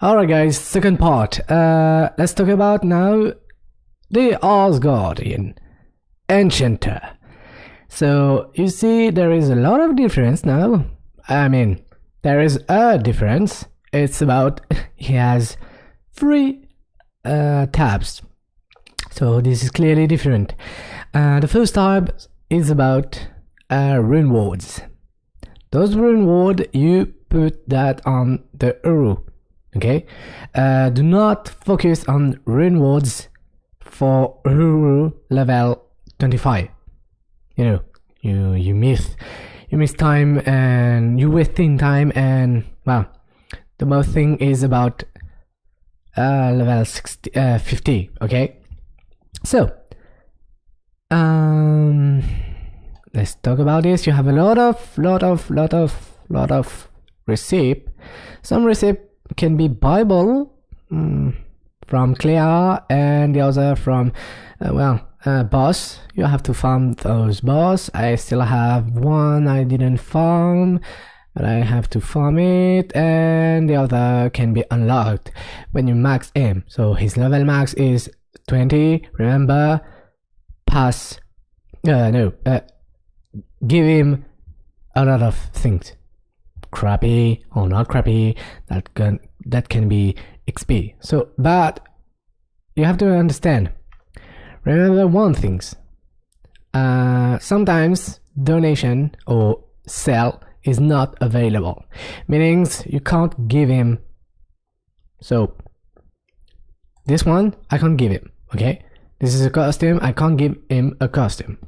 Alright guys, second part. Let's talk about now the Asgardian Enchanter. So you see there is a lot of difference now. I mean, there is a difference. It's about he has 3 tabs. So this is clearly different. The first tab is about rune wards. Those rune ward, you put that on the arrow. Okay, do not focus on rune wards for hero level 25. You know, you miss time and you wasting time, and well, the most thing is about level 50. Okay, so let's talk about this. You have a lot of receipt. Some receipt can be Bible from Clea, and the other from boss. You have to farm those boss. I still have one I didn't farm, but I have to farm it, and the other can be unlocked when you max him. So his level max is 20. Remember, give him a lot of things, crappy or not crappy, that can be XP. So, but you have to understand, remember one thing, sometimes donation or sell is not available, meaning you can't give him. So this one I can't give him. Okay, this is a costume, I can't give him a costume.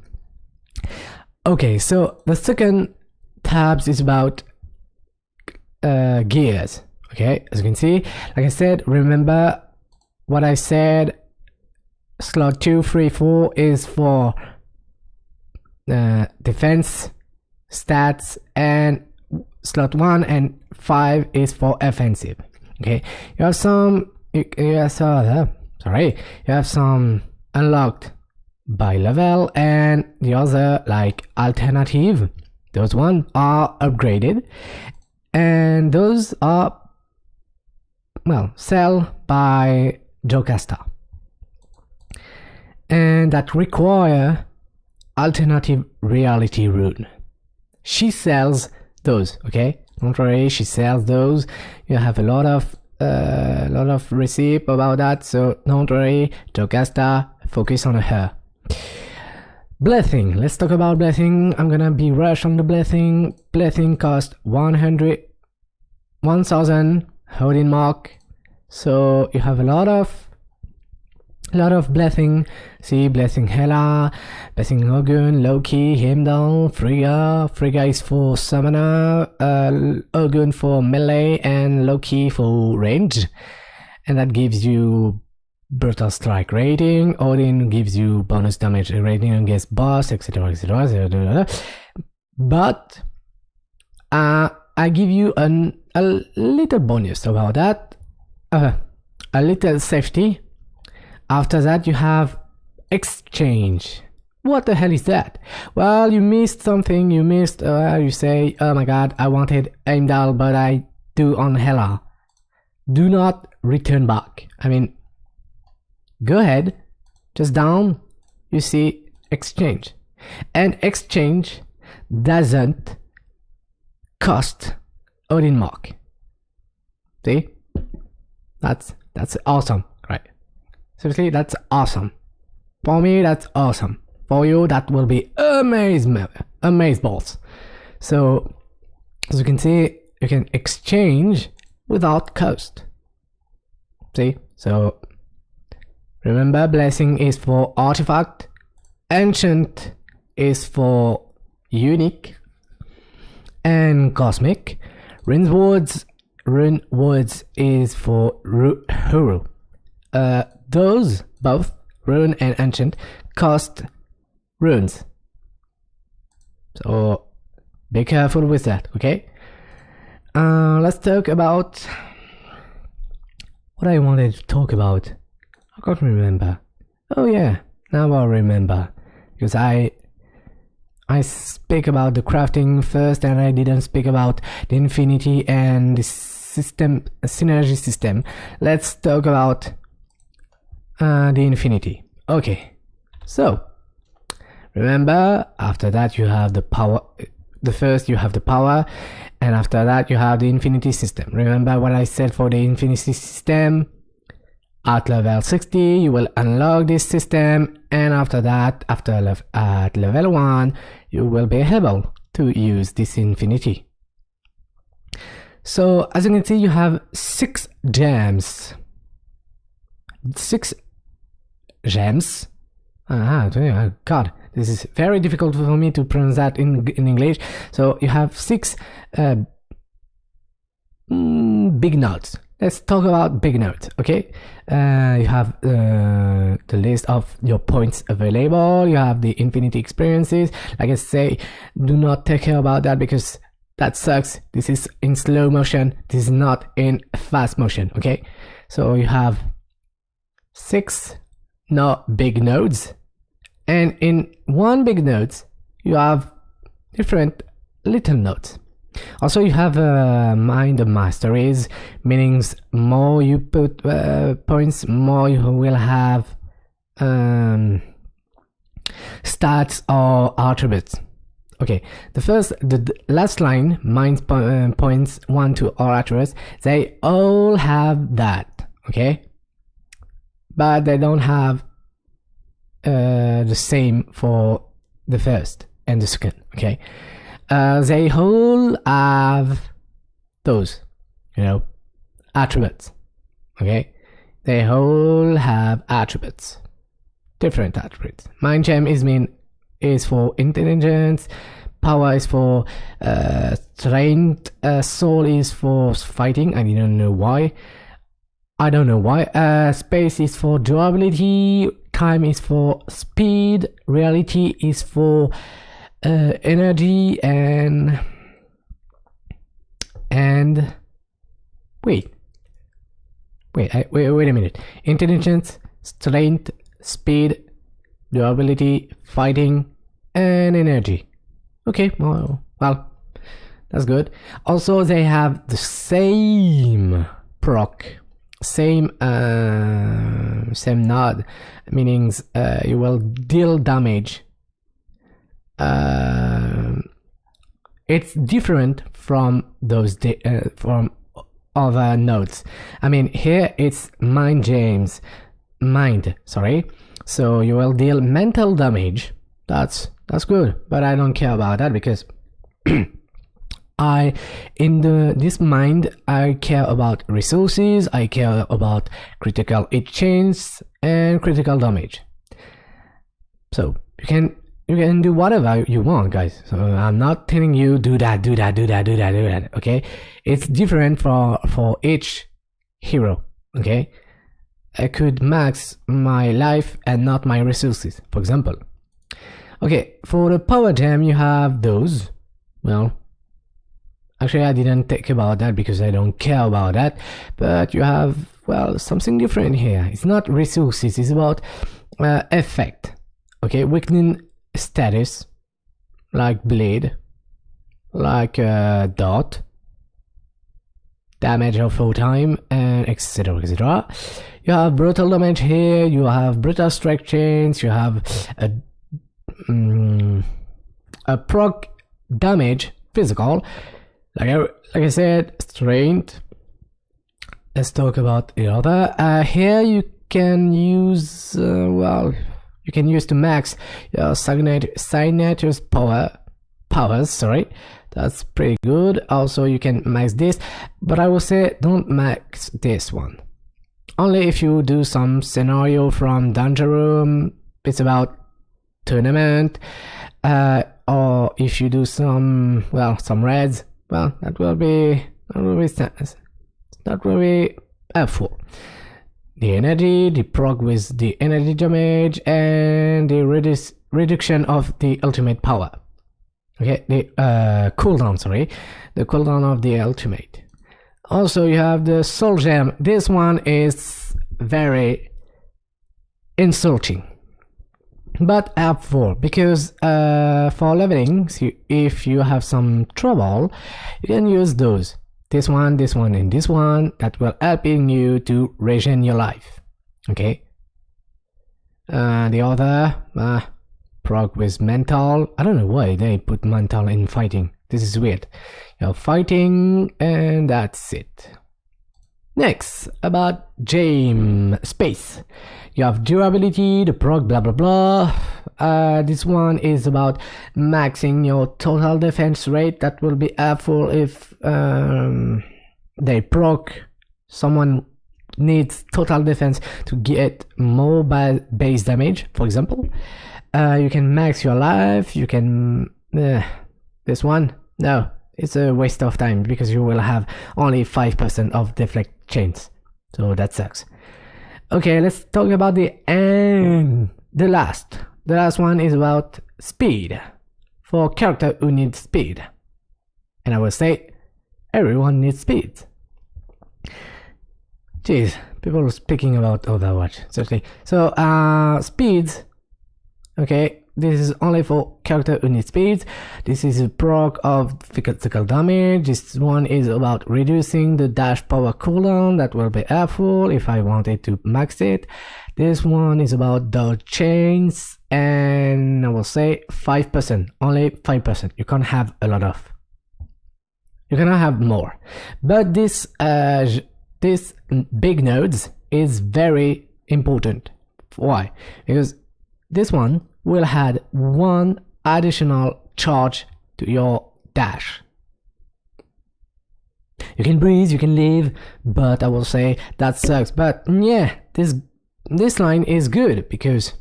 Okay, so the second tabs is about gears. Okay, as you can see, like I said, remember what I said, slot 2, 3, 4 is for defense stats, and slot 1 and 5 is for offensive. Okay, you have some unlocked by level, and the other like alternative, those ones are upgraded, and those are sell by Jocasta, and that require alternative reality rune. She sells those. Okay, don't worry, she sells those. You have a lot of receipt about that, so don't worry, Jocasta, focus on her. Blessing, let's talk about blessing. I'm gonna be rush on the blessing. Blessing cost 1000 holding mark, so you have a lot of blessing. See, blessing Hela, blessing Ogun, Loki, Heimdall, Frigga is for summoner, Ogun for melee, and Loki for range, and that gives you brutal strike rating. Odin gives you bonus damage rating against boss, etc. But I give you a little bonus about that, a little safety. After that you have exchange. What the hell is that? Well, you missed something. You missed you say, oh my god, I wanted Heimdall, but I do on Hela. Do not return back. I mean, go ahead, just down, you see exchange, and exchange doesn't cost Odin mark. See, that's awesome, right? Seriously, that's awesome. For me, that's awesome. For you, that will be amazeballs. So as you can see, you can exchange without cost. See, so remember, blessing is for artifact, enchant is for unique and cosmic, rune words is for hero. Those both rune and enchant cost runes, so be careful with that. Okay, let's talk about what I wanted to talk about. I can't remember. Oh yeah, now I remember, because I speak about the crafting first, and I didn't speak about the infinity and the system, synergy system, let's talk about the infinity. Okay, so remember, after that you have the power. The first you have the power, and after that you have the infinity system. Remember what I said for the infinity system? At level 60 you will unlock this system, and after that, at level 1 you will be able to use this infinity. So as you can see, you have 6 gems. 6 gems. God, this is very difficult for me to pronounce that in English. So you have 6 big nodes. Let's talk about big nodes. Okay, you have the list of your points available. You have the infinity experiences. Like I say, do not take care about that because that sucks. This is in slow motion. This is not in fast motion. Okay, so you have 6 big nodes, and in one big node you have different little nodes. Also you have mind masteries, meaning more you put points, more you will have stats or attributes. Okay, the last line, mind points 1 to all attributes, they all have that. Okay, but they don't have the same for the first and the second. Okay, they all have those, attributes. Okay, they all have attributes, different attributes. Mind gem is for intelligence, power is for strength, soul is for fighting. I don't know why. Space is for durability, time is for speed, reality is for energy, and wait a minute. Intelligence, strength, speed, durability, fighting, and energy. Okay, well, that's good. Also, they have the same proc, same node, meaning you will deal damage. It's different from those from other nodes. I mean, here it's mind, sorry. So you will deal mental damage. That's good, but I don't care about that because this mind I care about resources, I care about critical hit chains and critical damage. So you can do whatever you want, guys. So I'm not telling you do that. Okay, it's different for each hero. Okay, I could max my life and not my resources, for example. Okay, for the power gem you have those. Well, actually I didn't think about that because I don't care about that, but you have, well, something different here. It's not resources, it's about effect. Okay, weakening status, like bleed, like dot, damage of full time, and etc. etc. You have brutal damage here, you have brutal strike chains, you have a proc damage physical, like I said, strength. Let's talk about the other. Here you can use you can use to max your signature powers. Sorry, that's pretty good. Also you can max this, but I will say don't max this one. Only if you do some scenario from dungeon room, it's about tournament, or if you do some raids, well, that will be helpful. The energy, the proc with the energy damage, and the reduction of the ultimate power. Okay, the cooldown, sorry, the cooldown of the ultimate. Also you have the soul gem. This one is very insulting but helpful because for leveling, if you have some trouble, you can use those. this one, and this one, that will helping you to regen your life. Okay. The other proc with mental. I don't know why they put mental in fighting. This is weird. You're fighting, and that's it. Next, about Jam Space. You have durability, the proc, blah blah blah. This one is about maxing your total defense rate. That will be helpful if they proc. Someone needs total defense to get more base damage, for example. You can max your life. You can this one, no, it's a waste of time because you will have only 5% of deflect chains, so that sucks. Okay, let's talk about the end. The last one is about speed for character who needs speed, and I will say everyone needs speed. Jeez, people are speaking about Overwatch, seriously. So speeds, okay, this is only for character who needs speeds. This is a proc of physical damage. This one is about reducing the dash power cooldown. That will be helpful if I wanted to max it. This one is about dodge chains, and I will say 5%, only 5%. You can't have a lot of. You cannot have more. But this big nodes is very important. Why? Because this one will add one additional charge to your dash. You can breathe, you can live, but I will say that sucks. But yeah, this line is good because,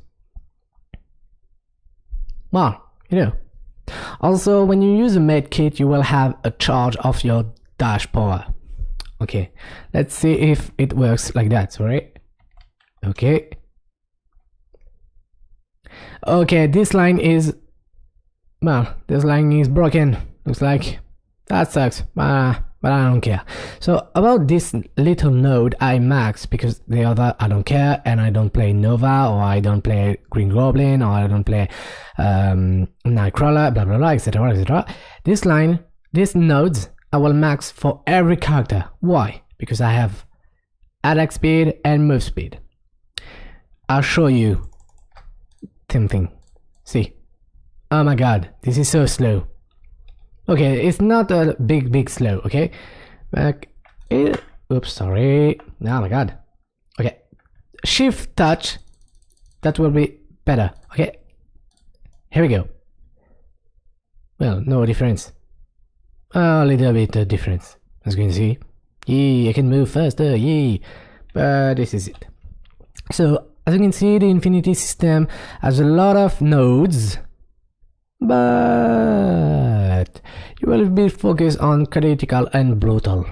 well, you know. Also, when you use a med kit, you will have a charge of your dash power. Okay, let's see if it works like that, right? Okay. Okay, this line is, well, this line is broken. Looks like that sucks, but I don't care. So about this little node, I max because the other I don't care, and I don't play Nova, or I don't play Green Goblin, or I don't play Nightcrawler, blah blah blah, etc. etc. This line, these nodes, I will max for every character. Why? Because I have attack speed and move speed. I'll show you something. See? Oh my god, this is so slow. Okay, it's not a big slow, okay? Back. Oops, sorry. Oh my god. Okay. Shift touch. That will be better. Okay. Here we go. Well, no difference. A little bit of difference, as you can see. Yee, I can move faster, yee. But this is it. So, as you can see, the Infinity system has a lot of nodes, but you will be focused on critical and brutal.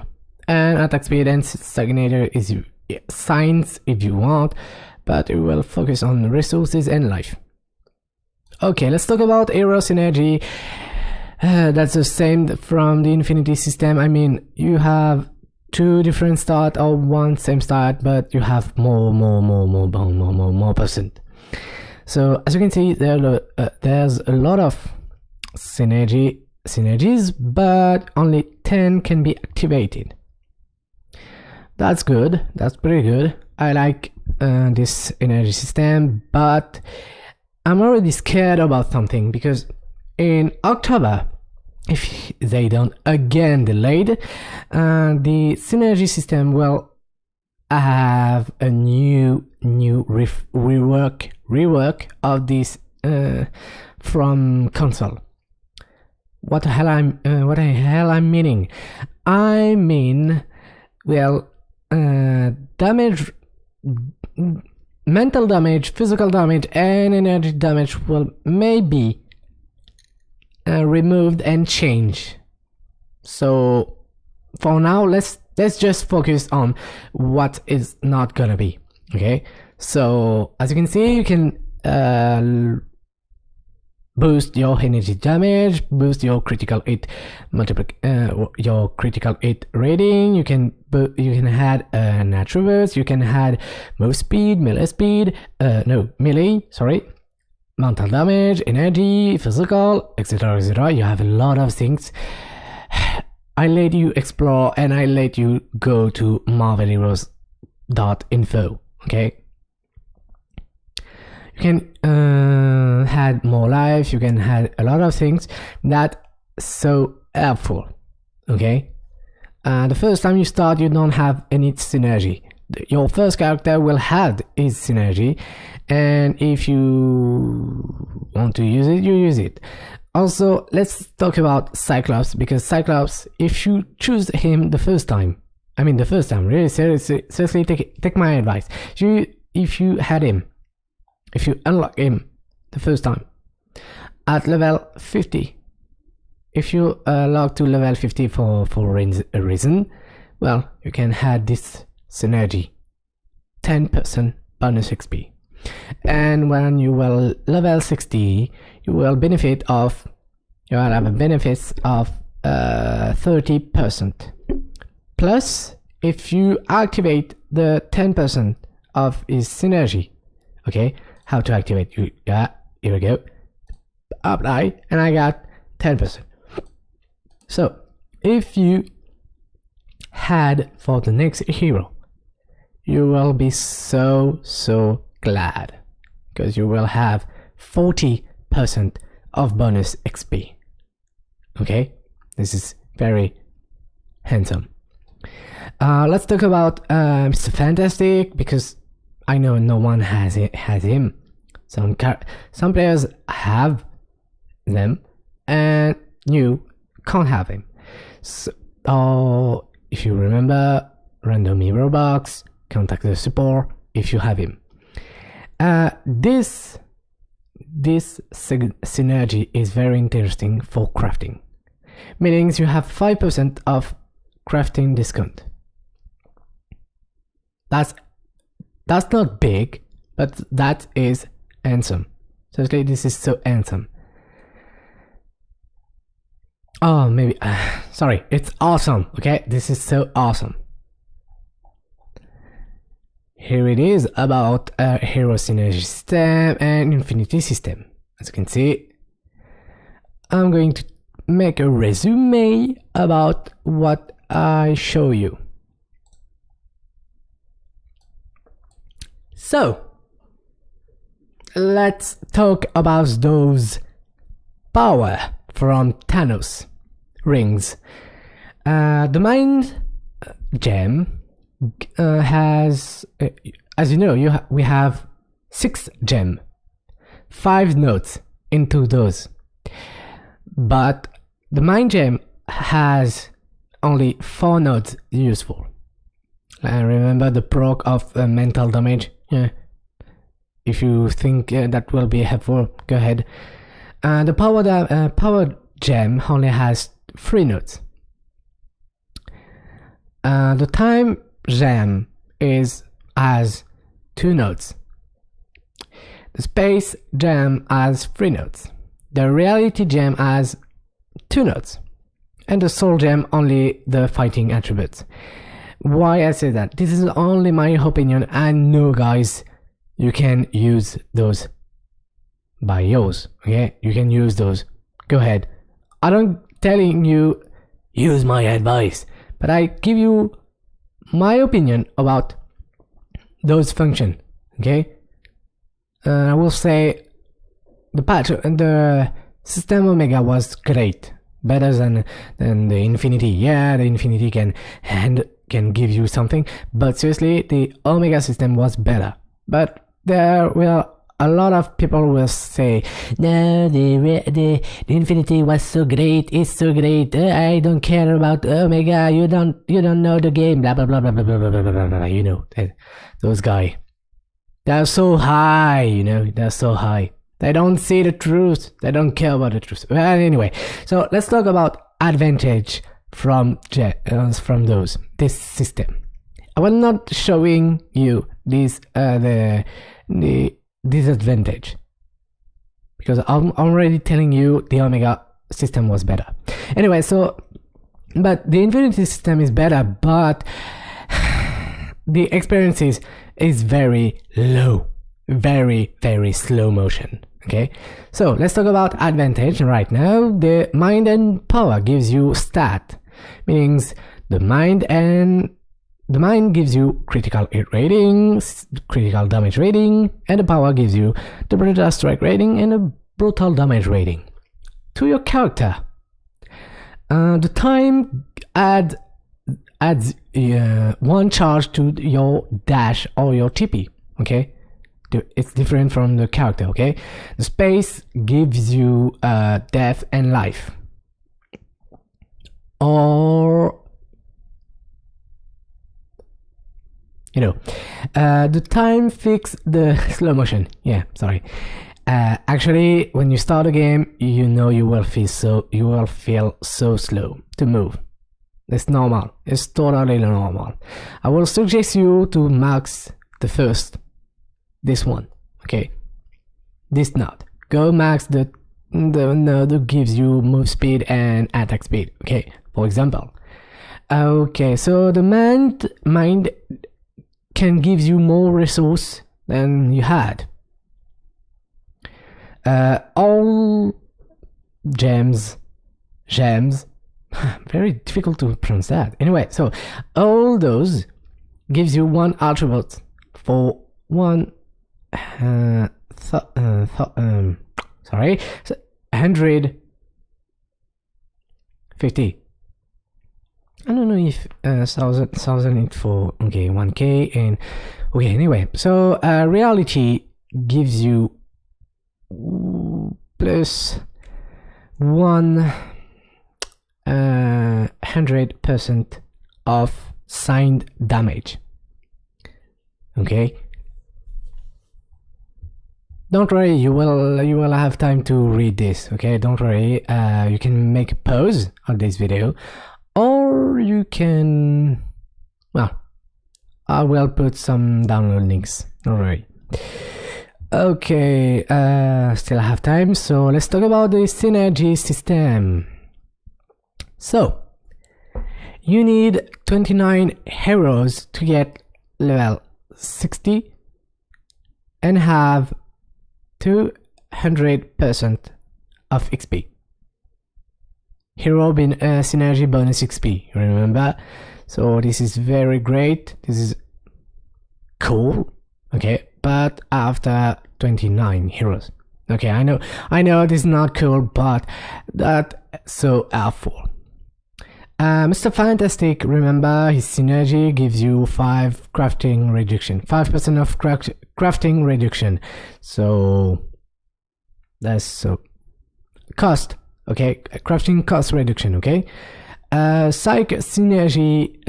And attack speed and stagnator is science if you want, but you will focus on resources and life. Okay, let's talk about hero synergy. That's the same from the Infinity system. I mean, you have two different start or one same start, but you have more percent. So as you can see, there's a lot of synergies, but only 10 can be activated. That's good. That's pretty good. I like this energy system, but I'm already scared about something because in October, if they don't again delayed, the synergy system will have a new rework of this from console. What the hell I'm meaning? I mean, well, damage, mental damage, physical damage, and energy damage will maybe removed and changed. So for now, let's just focus on what is not gonna be. Okay, so as you can see, you can boost your energy damage, boost your critical hit your critical hit rating. You can add natural burst, you can add move speed, melee, sorry, mental damage, energy, physical, etc. etc. You have a lot of things. I let you explore and I let you go to marvelheroes.info. Okay, you can add more life, you can add a lot of things that so helpful. Okay, the first time you start, you don't have any synergy. Your first character will have his synergy, and if you want to use it, you use it. Also, let's talk about Cyclops, because Cyclops, if you choose him the first time, really seriously, take my advice. If you had him, if you unlock him the first time at level 50, if you log to level 50 for a reason, well, you can add this synergy, 10% bonus XP. And when you will level 60, you will have a benefits of 30%. Plus, if you activate the 10% of his synergy, okay, how to activate? Here we go, apply, and I got 10%. So if you had for the next hero, you will be so glad, because you will have 40% of bonus XP. Okay, this is very handsome. Let's talk about Mr. Fantastic, because I know no one has him. Some players have them, and you can't have him. So, if you remember, random hero box, contact the support if you have him. This synergy is very interesting for crafting, meaning you have 5% of crafting discount. That's not big, but that is handsome. Seriously, this is so handsome. Oh, maybe sorry, it's awesome. Okay, this is so awesome. Here it is about a hero synergy system and infinity system. As you can see, I'm going to make a resume about what I show you. So, let's talk about those power from Thanos rings. The mind gem has, as you know, we have 6 gem, 5 nodes into those, but the mind gem has only 4 nodes useful. Remember the proc of mental damage? Yeah. If you think that will be helpful, go ahead. The power gem only has 3 nodes. The time gem has 2 nodes. The space gem has 3 nodes. The reality gem has 2 nodes. And the soul gem only the fighting attributes. Why I say that? This is only my opinion, and no, guys, you can use those by yours. Okay, you can use those. Go ahead. I don't telling you use my advice, but I give you my opinion about those functions. Okay, I will say the patch and the system Omega was great, better than the Infinity. Yeah, the Infinity can give you something, but seriously, the Omega system was better. But there will a lot of people will say, no, the Infinity was so great, it's so great, I don't care about Omega, you don't know the game, blah blah blah blah blah blah blah blah blah. You know, those guys, they're so high, you know, they're so high, they don't see the truth, they don't care about the truth. Well, anyway, so let's talk about advantage from this system. I was not showing you this the disadvantage, because I'm already telling you the Omega system was better. Anyway, so but the Infinity system is better, but the experience is very low, very slow motion. Okay, so let's talk about advantage right now. The mind and power gives you stat Means the mind gives you critical hit rating, critical damage rating, and the power gives you the brutal strike rating and a brutal damage rating. To your character, the time adds 1 charge to your dash or your TP. Okay, it's different from the character. Okay, the space gives you death and life, or the time fix the slow motion. Yeah, sorry. Actually, when you start a game, you will feel so slow to move. It's normal. It's totally normal. I will suggest you to max this one. Okay, this node. Go max the node that gives you move speed and attack speed. Okay, for example. Okay, so the mind can give you more resource than you had. All gems, very difficult to pronounce that. Anyway, so all those gives you 1 attribute for 150. I don't know if 1000 is for 1k and anyway, so reality gives you plus 100% of signed damage. Okay, don't worry, you will have time to read this. Okay, don't worry. You can make a pause on this video, or you can, well, I will put some download links, don't worry. Okay, still have time, so let's talk about the synergy system. So, you need 29 heroes to get level 60 and have 200% of XP. Hero being synergy bonus XP, remember? So this is very great, this is cool, okay, but after 29 heroes. Okay, I know this is not cool, but that's so helpful. Mr. Fantastic, remember, his synergy gives you 5 crafting reduction, 5% of crafting reduction. So that's so cost. Okay, crafting cost reduction. Okay, Psych synergy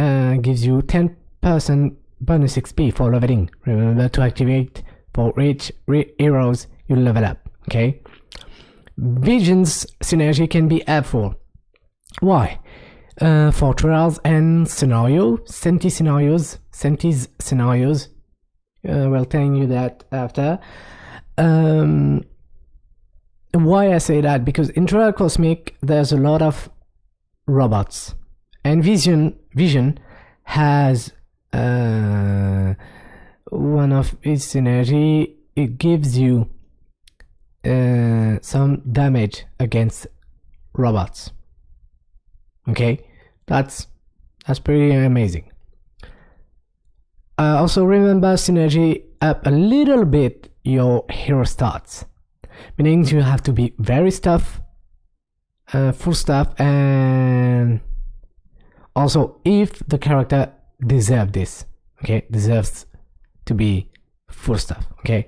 gives you 10% bonus XP for leveling. Remember to activate for each heroes you level up. Okay, Vision's synergy can be helpful. Why? For trials and Senti's scenarios. We'll tell you that after. Why I say that? Because in Trial Cosmic there's a lot of robots, and Vision has one of its synergy. It gives you some damage against robots. Okay, that's pretty amazing. Also remember, synergy up a little bit your hero stats, meaning you have to be very full stuff, and also if the character deserves this, okay, deserves to be full stuff. Okay,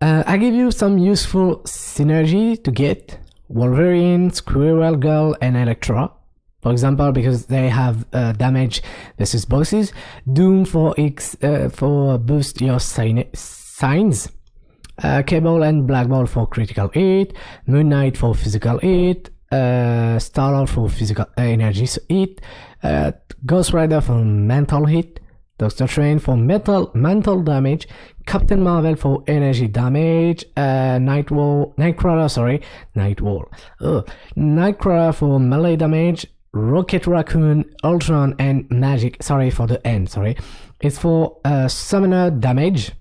I give you some useful synergy to get: Wolverine, Squirrel Girl, and Electra, for example, because they have damage versus bosses. Doom for boost your signs. Cable and Black Ball for critical hit. Moon Knight for physical hit. Star-Lord for physical energy hit. Ghost Rider for mental hit. Doctor Strange for mental damage. Captain Marvel for energy damage. Nightcrawler for melee damage. Rocket Raccoon, Ultron, and Magic. Sorry for the end. Sorry, it's for summoner damage.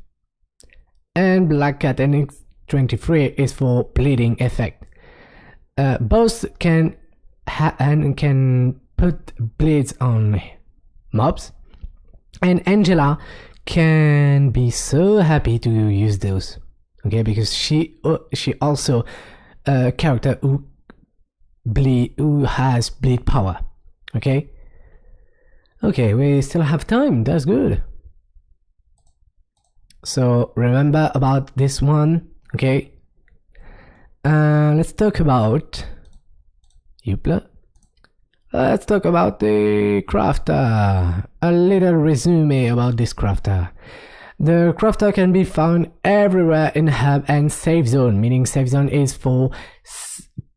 And Black Cat NX23 is for bleeding effect. Both can and can put blades on mobs, and Angela can be so happy to use those, okay, because she also a character who has bleed power. Okay, we still have time, that's good. So remember about this one. Okay, let's talk about let's talk about the crafter. A little resume about this crafter. The crafter can be found everywhere in hub and safe zone, meaning safe zone is for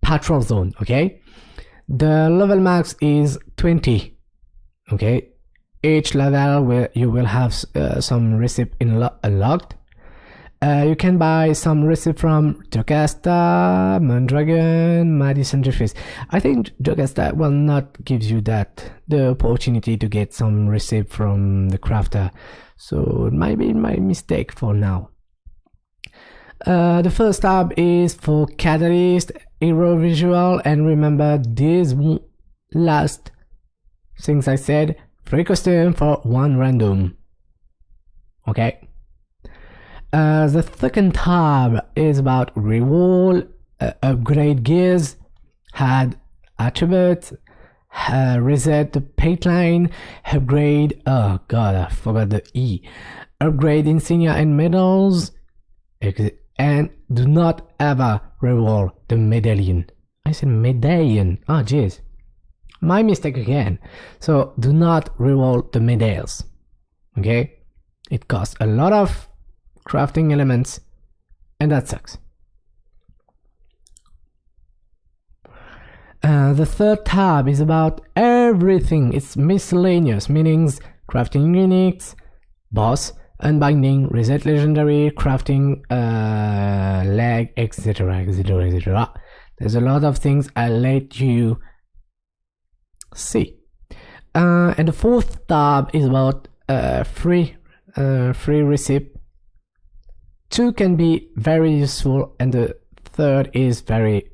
patrol zone. Okay, the level max is 20. Okay, each level where you will have some recipe unlocked. You can buy some recipe from Jocasta, Mondragon, Madison Jeffries. I think Jocasta will not give you the opportunity to get some recipe from the crafter, so it might be my mistake for now. The first tab is for Catalyst, Hero Visual, and remember these last things I said, free costume for 1 random. Okay. The second tab is about reroll, upgrade gears, add attributes, reset the pipeline, upgrade, oh god, I forgot the E, upgrade insignia and medals, and do not ever reroll the medallion. I said medallion, oh jeez, my mistake again. So do not reroll the medals, okay, it costs a lot of crafting elements and that sucks. The third tab is about everything. It's miscellaneous, meanings, crafting uniques, boss, unbinding, reset legendary, crafting leg, etc, etc, etc. There's a lot of things I'll let you see. And the fourth tab is about free recipe. 2 can be very useful, and the third is very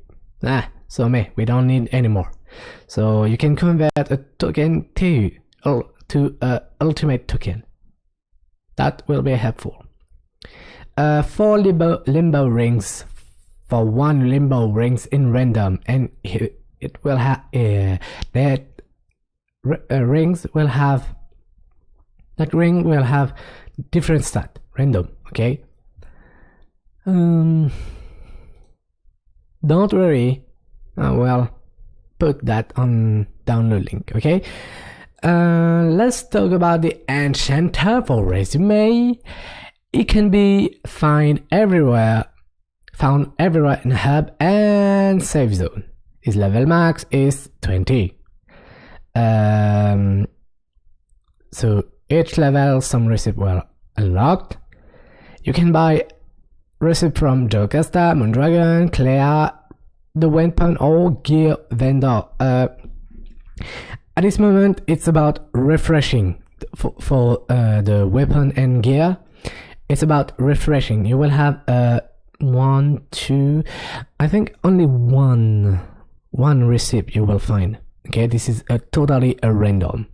so we don't need anymore. So you can convert a token to ultimate token. That will be helpful. 4 limbo rings for 1 limbo rings in random, and it will have rings will have that ring will have different stat random. Okay. Don't worry, well, put that on download link. Okay, let's talk about the enchanter for resume. It can be found everywhere in hub and safe zone. His level max is 20. So each level some recipe will unlocked. You can buy recipe from Jocasta, Mondragon, Clea, the weapon or gear vendor. At this moment it's about refreshing for the weapon and gear. It's about refreshing. You will have 1, 2, I think only one recipe you will find. Okay, this is totally a random.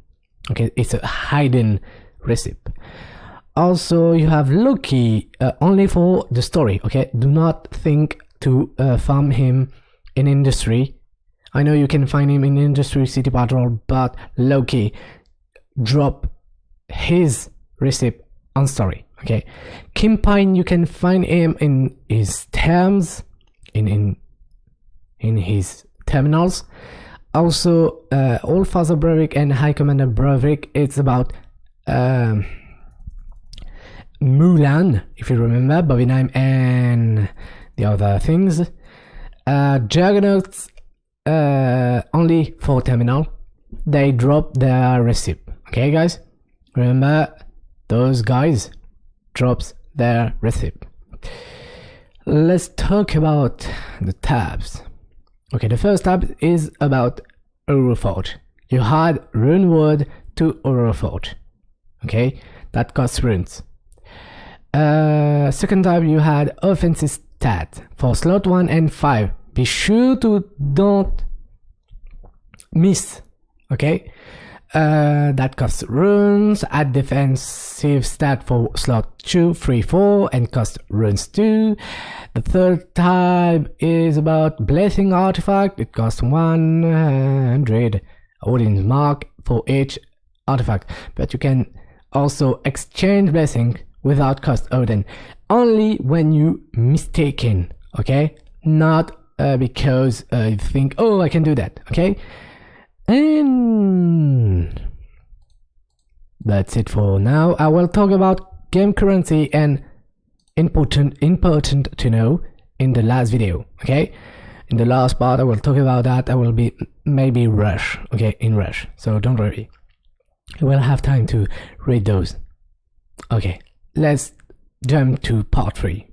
Okay, it's a hidden recipe. Also, you have Loki only for the story. Okay, do not think to farm him in industry. I know you can find him in industry, city patrol, but Loki drop his recipe on story. Okay, Kimpine, you can find him in his terms, in his terminals. Also, All Father Brevik and High Commander Brevik. It's about Mulan, if you remember, Bovinheim and the other things. Juggernauts only for terminal. They drop their recipe. Okay, guys, remember those guys drops their recipe. Let's talk about the tabs. Okay, the first tab is about Euroforge. You add Runewood to Euroforge. Okay, that costs runes. Second tab, you had offensive stat for slot 1 and 5. Be sure to don't miss. Okay, that costs runes, add defensive stat for slot 2, 3, 4 and cost runes too. The third type is about blessing artifact. It costs 100 Odin's mark for each artifact, but you can also exchange blessing without cost Odin only when you mistaken. Okay, not because you think, oh, I can do that. Okay, and that's it for now. I will talk about game currency and important to know in the last video. Okay, in the last part I will talk about that. I will be maybe rush. Okay, in rush, so don't worry, you will have time to read those. Okay, let's jump to part 3.